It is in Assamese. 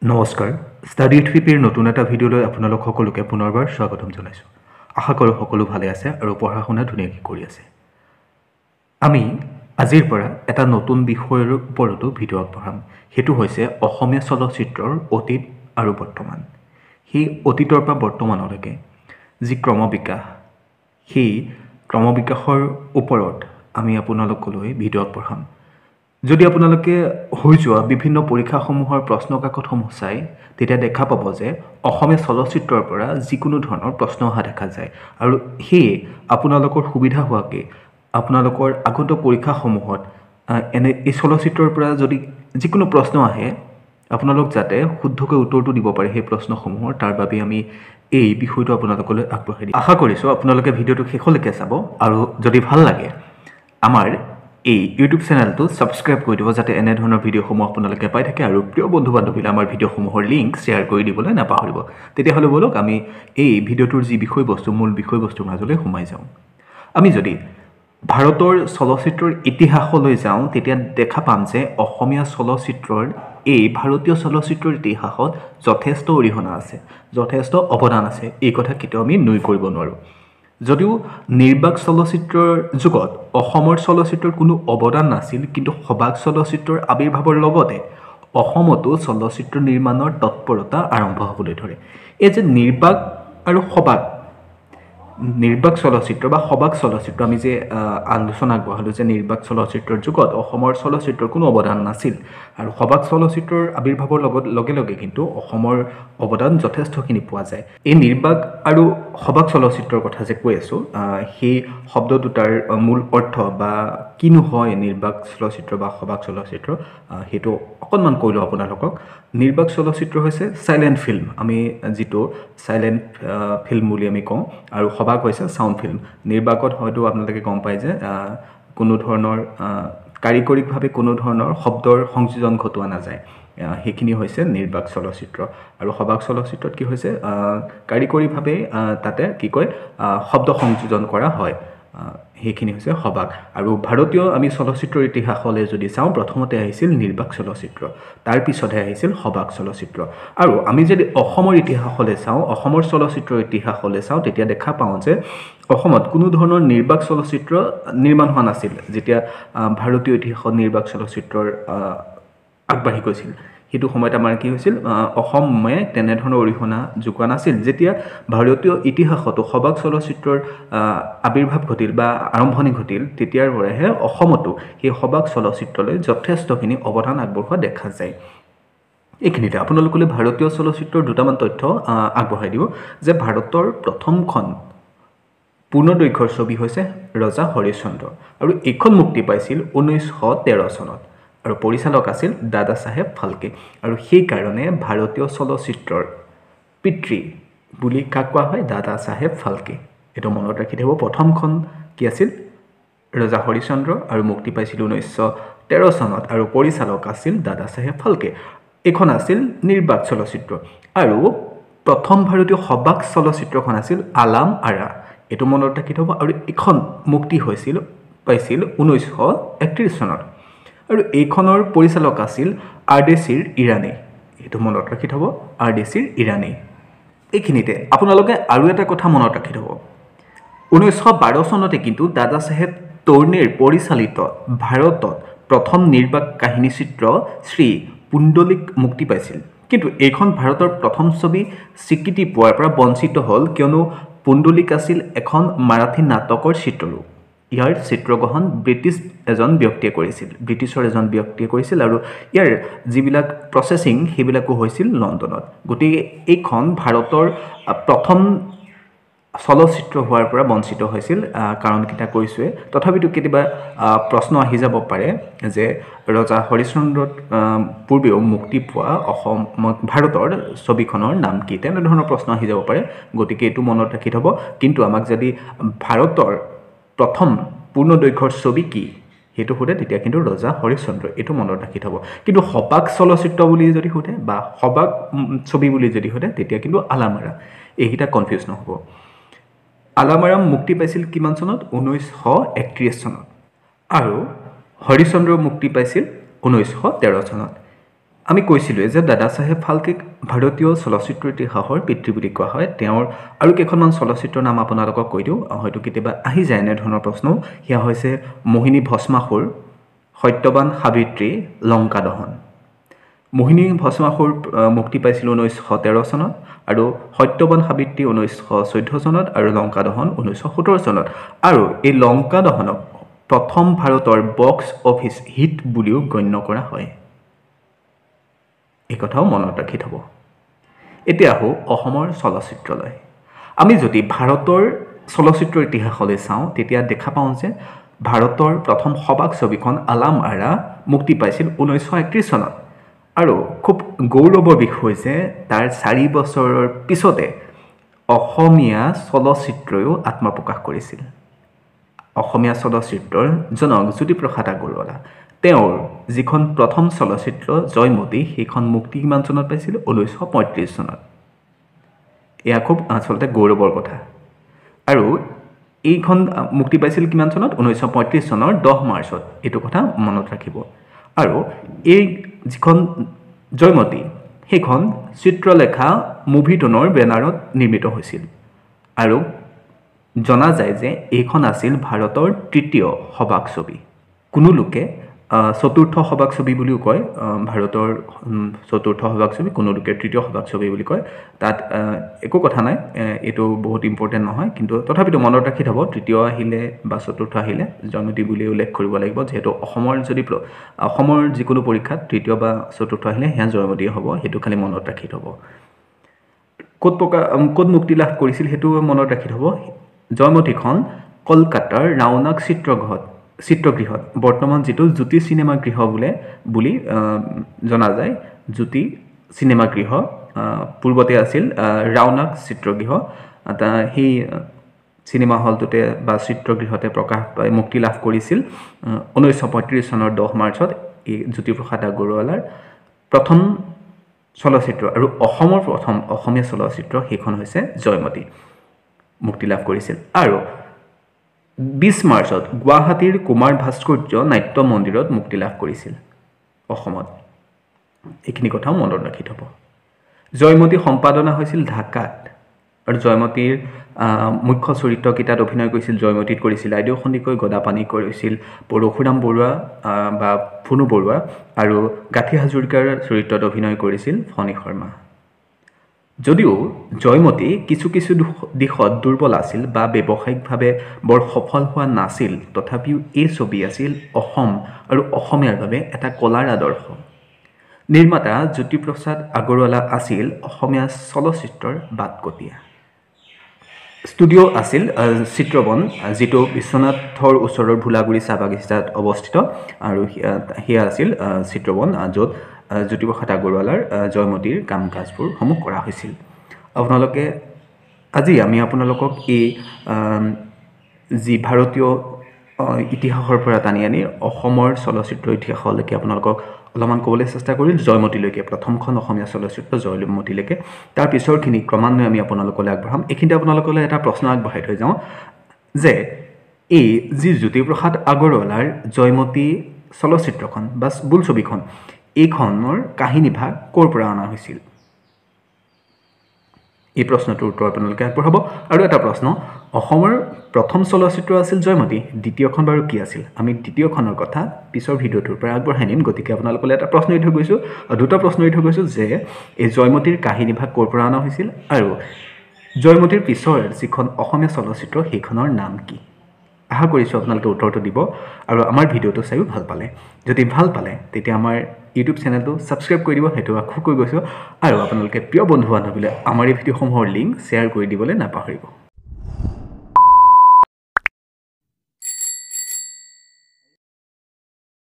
নমস্কাৰ ষ্টাডি থ্ৰিপিৰ নতুন এটা ভিডিঅ'লৈ আপোনালোক সকলোকে পুনৰবাৰ স্বাগতম জনাইছোঁ। আশা কৰোঁ সকলো ভালে আছে আৰু পঢ়া শুনা ধুনীয়াকৈ কৰি আছে। আমি আজিৰ পৰা এটা নতুন বিষয়ৰ ওপৰতো ভিডিঅ' আগবঢ়াম। সেইটো হৈছে অসমীয়া চলচ্চিত্ৰৰ অতীত আৰু বৰ্তমান। সেই অতীতৰ পৰা বৰ্তমানলৈকে যি ক্ৰমবিকাশ, সেই ক্ৰমবিকাশৰ ওপৰত আমি আপোনালোকলৈ ভিডিঅ' আগবঢ়াম। যদি আপোনালোকে হৈ যোৱা বিভিন্ন পৰীক্ষাসমূহৰ প্ৰশ্ন কাকতসমূহ চাই তেতিয়া দেখা পাব যে অসমীয়া চলচ্চিত্ৰৰ পৰা যিকোনো ধৰণৰ প্ৰশ্ন অহা দেখা যায় আৰু সেয়ে আপোনালোকৰ সুবিধা হোৱাকৈ আপোনালোকৰ আগন্তুক পৰীক্ষাসমূহত এনে এই চলচ্চিত্ৰৰ পৰা যদি যিকোনো প্ৰশ্ন আহে আপোনালোক যাতে শুদ্ধকৈ উত্তৰটো দিব পাৰে সেই প্ৰশ্নসমূহৰ, তাৰ বাবে আমি এই বিষয়টো আপোনালোকলৈ আগবঢ়াই দিম। আশা কৰিছোঁ আপোনালোকে ভিডিঅ'টো শেষলৈকে চাব আৰু যদি ভাল লাগে আমাৰ এই ইউটিউব চেনেলটো ছাবস্ক্ৰাইব কৰি দিব যাতে এনেধৰণৰ ভিডিঅ'সমূহ আপোনালোকে পাই থাকে আৰু প্ৰিয় বন্ধু বান্ধৱীলৈ আমাৰ ভিডিঅ'সমূহৰ লিংক শ্বেয়াৰ কৰি দিবলৈ নাপাহৰিব। তেতিয়াহ'লে বলক আমি এই ভিডিঅ'টোৰ যি বিষয়বস্তু মূল বিষয়বস্তুৰ মাজলৈ সোমাই যাওঁ। আমি যদি ভাৰতৰ চলচ্চিত্ৰৰ ইতিহাসলৈ যাওঁ তেতিয়া দেখা পাম যে অসমীয়া চলচ্চিত্ৰৰ এই ভাৰতীয় চলচ্চিত্ৰৰ ইতিহাসত যথেষ্ট অৰিহণা আছে, যথেষ্ট অৱদান আছে। এই কথা কেতিয়াও আমি নুই কৰিব নোৱাৰোঁ। যদিও নিৰ্বাক চলচ্চিত্ৰৰ যুগত অসমৰ চলচ্চিত্ৰৰ কোনো অৱদান নাছিল, কিন্তু সবাক চলচ্চিত্ৰৰ আৱিৰ্ভাৱৰ লগতে অসমতো চলচ্চিত্ৰ নিৰ্মাণৰ তৎপৰতা আৰম্ভ হ'বলৈ ধৰে। এই যে নিৰ্বাক আৰু সবাক, নিৰ্বাক চলচ্চিত্ৰ বা সবাক চলচ্চিত্ৰ, আমি যে আলোচনা আগবঢ়ালোঁ যে নিৰ্বাক চলচ্চিত্ৰৰ যুগত অসমৰ চলচ্চিত্ৰৰ কোনো অৱদান নাছিল আৰু সবাক চলচ্চিত্ৰৰ আৱিৰ্ভাৱৰ লগে লগে কিন্তু অসমৰ অৱদান যথেষ্টখিনি পোৱা যায়। এই নিৰ্বাক আৰু সবাক চলচ্চিত্ৰৰ কথা যে কৈ আছোঁ, সেই শব্দ দুটাৰ মূল অৰ্থ বা কিনো হয় নিৰ্বাক চলচ্চিত্ৰ বা সবাক চলচ্চিত্ৰ সেইটো অকণমান কৈ লওঁ আপোনালোকক। নিৰ্বাক চলচ্চিত্ৰ হৈছে চাইলেণ্ট ফিল্ম, আমি যিটো চাইলেণ্ট ফিল্ম বুলি আমি কওঁ, আৰু সবাক হৈছে চাউণ্ড ফিল্ম। নিৰ্বাকত হয়তো আপোনালোকে গম পায় যে কোনো ধৰণৰ কাৰিকৰীভাৱে কোনো ধৰণৰ শব্দৰ সংযোজন ঘটোৱা নাযায়, সেইখিনি হৈছে নিৰ্বাক চলচ্চিত্ৰ। আৰু সবাক চলচ্চিত্ৰত কি হৈছে কাৰিকৰীভাৱে তাতে কি কয় শব্দ সংযোজন কৰা হয়, সেইখিনি হৈছে সবাক। আৰু ভাৰতীয় আমি চলচ্চিত্ৰৰ ইতিহাসলৈ যদি চাওঁ, প্ৰথমতে আহিছিল নিৰ্বাক চলচ্চিত্ৰ, তাৰপিছতহে আহিছিল সবাক চলচ্চিত্ৰ। আৰু আমি যদি অসমৰ ইতিহাসলৈ চাওঁ, অসমৰ চলচ্চিত্ৰৰ ইতিহাসলৈ চাওঁ, তেতিয়া দেখা পাওঁ যে অসমত কোনো ধৰণৰ নিৰ্বাক চলচ্চিত্ৰ নিৰ্মাণ হোৱা নাছিল। যেতিয়া ভাৰতীয় ইতিহাসত নিৰ্বাক চলচ্চিত্ৰৰ আগবাঢ়ি গৈছিল, সেইটো সময়ত আমাৰ কি হৈছিল, অসমে তেনেধৰণৰ অৰিহণা যোগোৱা নাছিল। যেতিয়া ভাৰতীয় ইতিহাসতো সবাক চলচ্চিত্ৰৰ আৱিৰ্ভাৱ ঘটিল বা আৰম্ভণি ঘটিল, তেতিয়াৰ পৰাহে অসমতো সেই সবাক চলচ্চিত্ৰলৈ যথেষ্টখিনি অৱদান আগবঢ়োৱা দেখা যায়। এইখিনিতে আপোনালোকলৈ ভাৰতীয় চলচ্চিত্ৰৰ দুটামান তথ্য আগবঢ়াই দিব যে ভাৰতৰ প্ৰথমখন পূৰ্ণদৈৰ্ঘ্যৰ ছবি হৈছে ৰজা হৰিশ্চন্দ্ৰ, আৰু এইখন মুক্তি পাইছিল 1913 চনত আৰু পৰিচালক আছিল দাদা চাহেব ফাল্কে। আৰু সেইকাৰণে ভাৰতীয় চলচ্চিত্ৰৰ পিতৃ বুলি কাক কোৱা হয়, দাদা চাহেব ফাল্কে। এইটো মনত ৰাখি থ'ব। প্ৰথমখন কি আছিল, ৰজা হৰিশ্চন্দ্ৰ, আৰু মুক্তি পাইছিল 1913 চনত আৰু পৰিচালক আছিল দাদা চাহেব ফাল্কে। এইখন আছিল নিৰ্বাক চলচ্চিত্ৰ। আৰু প্ৰথম ভাৰতীয় সবাক চলচ্চিত্ৰখন আছিল আলাম আৰা, এইটো মনত ৰাখি থ'ব। আৰু এইখন মুক্তি পাইছিল 1931 চনত আৰু এইখনৰ পৰিচালক আছিল আৰ্ডেছিৰ ইৰাণী, এইটো মনত ৰাখি থ'ব, আৰ্ডেছিৰ ইৰাণী। এইখিনিতে আপোনালোকে আৰু এটা কথা মনত ৰাখি থ'ব, 1912 চনতে কিন্তু দাদা চাহেব তৰ্ণেৰ পৰিচালিত ভাৰতত প্ৰথম নিৰ্বাক কাহিনী চিত্ৰ শ্ৰী পুণ্ডলিক মুক্তি পাইছিল। কিন্তু এইখন ভাৰতৰ প্ৰথম ছবি স্বীকৃতি পোৱাৰ পৰা বঞ্চিত হ'ল, কিয়নো পুণ্ডলিক আছিল এখন মাৰাঠী নাটকৰ চিত্ৰৰূপ। ইয়াৰ চিত্ৰগ্ৰহণ ব্ৰিটিছৰ এজন ব্যক্তিয়ে কৰিছিল আৰু ইয়াৰ যিবিলাক প্ৰচেছিং সেইবিলাকো হৈছিল লণ্ডনত। গতিকে এইখন ভাৰতৰ প্ৰথম চলচ্চিত্ৰ হোৱাৰ পৰা বঞ্চিত হৈছিল, কাৰণকেইটা কৈছোঁৱে। তথাপিতো কেতিয়াবা প্ৰশ্ন আহি যাব পাৰে যে ৰজা হৰিশ্চন্দ্ৰত পূৰ্বেও মুক্তি পোৱা ভাৰতৰ ছবিখনৰ নাম কি, তেনেধৰণৰ প্ৰশ্ন আহি যাব পাৰে। গতিকে এইটো মনত ৰাখি থ'ব। কিন্তু আমাক যদি ভাৰতৰ প্ৰথম পূৰ্ণদৈৰ্ঘ্যৰ ছবি কি সেইটো সোধে, তেতিয়া কিন্তু ৰজা হৰিশ্চন্দ্ৰ, এইটো মনত ৰাখি থ'ব। কিন্তু সবাক চলচ্চিত্ৰ বুলি যদি সোধে বা সবাক ছবি বুলি যদি সোধে, তেতিয়া কিন্তু আলামাৰা, এইকেইটা কনফিউজ নহ'ব। আলামাৰা মুক্তি পাইছিল কিমান চনত, 1931 চনত, আৰু হৰিশ্চন্দ্ৰ মুক্তি পাইছিল 1913 চনত। আমি কৈছিলোঁ যে দাদা চাহেব ফাল্কেক ভাৰতীয় চলচ্চিত্ৰ ইতিহাসৰ পিতৃ বুলি কোৱা হয়। তেওঁৰ আৰু কেইখনমান চলচ্চিত্ৰৰ নাম আপোনালোকক কৈ দিওঁ, হয়তো কেতিয়াবা আহি যায় এনেধৰণৰ প্ৰশ্নও। সেয়া হৈছে মোহিনী ভস্মাসুৰ, সত্যবান সাবিত্ৰী, লংকা দহন। মোহিনী ভস্মাসুৰ মুক্তি পাইছিল 1913 চনত আৰু সত্যবান সাবিত্ৰী 1914 চনত আৰু লংকা দহন 1917 চনত। আৰু এই লংকা দহনক প্ৰথম ভাৰতৰ বক্স অফিচ হিট বুলিও গণ্য কৰা হয়। এই কথাও মনত ৰাখি থ'ব। এতিয়া আহোঁ অসমৰ চলচ্চিত্ৰলৈ। আমি যদি ভাৰতৰ চলচ্চিত্ৰৰ ইতিহাসলৈ চাওঁ তেতিয়া দেখা পাওঁ যে ভাৰতৰ প্ৰথম সবাক ছবিখন আলাম আৰা মুক্তি পাইছিল 1931 চনত। আৰু খুব গৌৰৱৰ বিষয় যে তাৰ 4 বছৰৰ পিছতে অসমীয়া চলচ্চিত্ৰয়ো আত্মপ্ৰকাশ কৰিছিল। অসমীয়া চলচ্চিত্ৰৰ জনক জ্যোতিপ্ৰসাদ আগৰৱালা, তেওঁৰ যিখন প্ৰথম চলচ্চিত্ৰ জয়মতী সেইখন মুক্তি কিমান চনত পাইছিল? 1935 চনত। এয়া খুব আচলতে গৌৰৱৰ কথা। আৰু এইখন মুক্তি পাইছিল কিমান চনত? 1935 চনৰ 10 মাৰ্চত। এইটো কথা মনত ৰাখিব। আৰু এই যিখন জয়মতী সেইখন চিত্ৰলেখা মুভিটোনৰ বেনাৰত নিৰ্মিত হৈছিল। আৰু জনা যায় যে এইখন আছিল ভাৰতৰ তৃতীয় সবাক ছবি। কোনো লোকে চতুৰ্থ সবাক ছবি বুলিও কয়, ভাৰতৰ চতুৰ্থ সবাক ছবি, কোনো লোকে তৃতীয় সবাক ছবি বুলি কয়। তাত একো কথা নাই, এইটো বহুত ইম্পৰ্টেণ্ট নহয়, কিন্তু তথাপিতো মনত ৰাখি থ'ব তৃতীয় আহিলে বা চতুৰ্থ আহিলে জয়মতী বুলি উল্লেখ কৰিব লাগিব, যিহেতু অসমৰ যিকোনো পৰীক্ষাত তৃতীয় বা চতুৰ্থ আহিলে সেয়া জয়মতী হ'ব, সেইটো খালি মনত ৰাখি থ'ব। ক'ত মুক্তি লাভ কৰিছিল সেইটো মনত ৰাখি থ'ব। জয়মতীখন কলকাতাৰ ৰাওনাক চিত্ৰগৃহত, বৰ্তমান যিটো জ্যোতি চিনেমা গৃহ বুলি জনা যায়, জ্যোতি চিনেমা গৃহ পূৰ্বতে আছিল ৰাওনাক চিত্ৰগৃহ। সেই চিনেমা হলটোতে বা চিত্ৰগৃহতে প্ৰকাশ পাই মুক্তি লাভ কৰিছিল 1935 চনৰ 10 মাৰ্চত এই জ্যোতিপ্ৰসাদ আগৰৱালাৰ প্ৰথম চলচ্চিত্ৰ আৰু অসমৰ প্ৰথম অসমীয়া চলচ্চিত্ৰ সেইখন হৈছে জয়মতী, মুক্তি লাভ কৰিছিল। আৰু 20 মাৰ্চত গুৱাহাটীৰ কুমাৰ ভাস্কৰ্য নাট্য মন্দিৰত মুক্তি লাভ কৰিছিল অসমত। এইখিনি কথাও মনত ৰাখি থ'ব। জয়মতী সম্পাদনা হৈছিল ঢাকাত। আৰু জয়মতীৰ মুখ্য চৰিত্ৰকেইটাত অভিনয় কৰিছিল, জয়মতীত কৰিছিল আইদেউ সন্দিকৈ, গদাপাণি কৰিছিল পৰশুৰাম বৰুৱা বা ফুনু বৰুৱা, আৰু গাঁঠি হাজৰিকাৰ চৰিত্ৰত অভিনয় কৰিছিল ফণী শৰ্মা। যদিও জয়মতী কিছু দিশত দুৰ্বল আছিল বা ব্যৱসায়িকভাৱে বৰ সফল হোৱা নাছিল, তথাপিও এই ছবি আছিল অসম আৰু অসমীয়াৰ বাবে এটা কলাৰ আদৰ্শ। নিৰ্মাতা জ্যোতিপ্ৰসাদ আগৰৱালা আছিল অসমীয়া চলচ্চিত্ৰৰ বাটকটীয়া। ষ্টুডিঅ' আছিল চিত্ৰবন, যিটো বিশ্বনাথৰ ওচৰৰ ভোলাগুৰি চাহ বাগিচাত অৱস্থিত, আৰু সেয়া আছিল চিত্ৰবন, য'ত জ্যোতিপ্ৰসাদ আগৰৱালাৰ জয়মতীৰ কাম কাজসমূহ কৰা হৈছিল। আজি আমি আপোনালোকক এই যি ভাৰতীয় ইতিহাসৰ পৰা টানি আনি অসমৰ চলচ্চিত্ৰ ইতিহাসলৈকে আপোনালোকক অলপমান ক'বলৈ চেষ্টা কৰিল, জয়মতীলৈকে, প্ৰথমখন অসমীয়া চলচ্চিত্ৰ জয়মতীলৈকে। তাৰ পিছৰখিনি ক্ৰমান্বয়ে আমি আপোনালোকলৈ আগবঢ়াম। এইখিনিতে আপোনালোকলৈ এটা প্ৰশ্ন আগবঢ়াই থৈ যাওঁ যে এই যি জ্যোতিপ্ৰসাদ আগৰৱালাৰ জয়মতী চলচ্চিত্ৰখন বা বোলছবিখন, এইখনৰ কাহিনীভাগ ক'ৰ পৰা অনা হৈছিল? এই প্ৰশ্নটোৰ উত্তৰ আপোনালোকে আগবঢ়াব। আৰু এটা প্ৰশ্ন, অসমৰ প্ৰথম চলচ্চিত্ৰ আছিল জয়মতী, দ্বিতীয়খন বাৰু কি আছিল? আমি দ্বিতীয়খনৰ কথা পিছৰ ভিডিঅ'টোৰ পৰা আগবঢ়াই নিম। গতিকে আপোনালোকলৈ এটা প্ৰশ্ন এৰি থৈ গৈছোঁ, দুটা প্ৰশ্ন এৰি থৈ গৈছোঁ যে এই জয়মতীৰ কাহিনীভাগ ক'ৰ পৰা অনা হৈছিল, আৰু জয়মতীৰ পিছৰ যিখন অসমীয়া চলচ্চিত্ৰ সেইখনৰ নাম কি? আশা কৰিছোঁ আপোনালোকে উত্তৰটো দিব আৰু আমাৰ ভিডিঅ'টো চাইও ভাল পালে। যদি ভাল পালে তেতিয়া আমাৰ ইউটিউব চেনেলটো ছাবস্ক্ৰাইব কৰি দিব, সেইটো আশা কৰি গৈছোঁ। আৰু আপোনালোকে প্ৰিয় বন্ধু বান্ধৱীলৈ আমাৰ এই ভিডিঅ'সমূহৰ লিংক শ্বেয়াৰ কৰি দিবলৈ নাপাহৰিব।